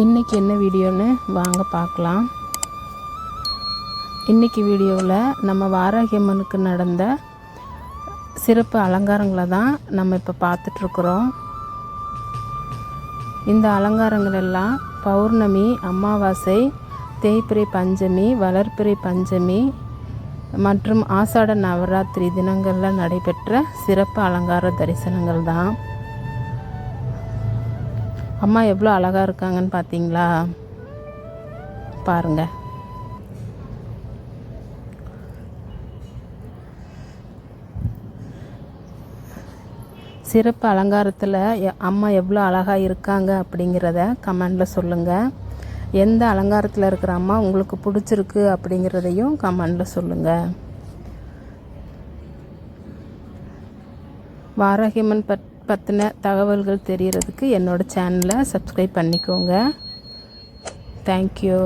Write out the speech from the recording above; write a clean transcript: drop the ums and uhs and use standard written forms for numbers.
இன்றைக்கி என்ன வீடியோன்னு வாங்க பார்க்கலாம். இன்றைக்கி வீடியோவில் நம்ம வாராகி அம்மனுக்கு நடந்த சிறப்பு அலங்காரங்களை தான் நம்ம இப்போ பார்த்துட்ருக்குறோம். இந்த அலங்காரங்கள் எல்லாம் பௌர்ணமி, அமாவாசை, தேய்பிறை பஞ்சமி, வளர்பிறை பஞ்சமி மற்றும் ஆசாட நவராத்திரி தினங்களில் நடைபெற்ற சிறப்பு அலங்கார தரிசனங்கள் தான். அம்மா எவ்வளோ அழகாக இருக்காங்கன்னு பார்த்தீங்களா? பாருங்கள். சிறப்பு அலங்காரத்தில் அம்மா எவ்வளோ அழகாக இருக்காங்க அப்படிங்கிறத கமெண்டில் சொல்லுங்கள். எந்த அலங்காரத்தில் இருக்கிற அம்மா உங்களுக்கு பிடிச்சிருக்கு அப்படிங்கிறதையும் கமெண்டில் சொல்லுங்கள். வாராகி அம்மன் பற்றின தகவல்கள் தெரியறதுக்கு என்னோடய சேனலை சப்ஸ்கிரைப் பண்ணிக்கோங்க. தேங்க்யூ.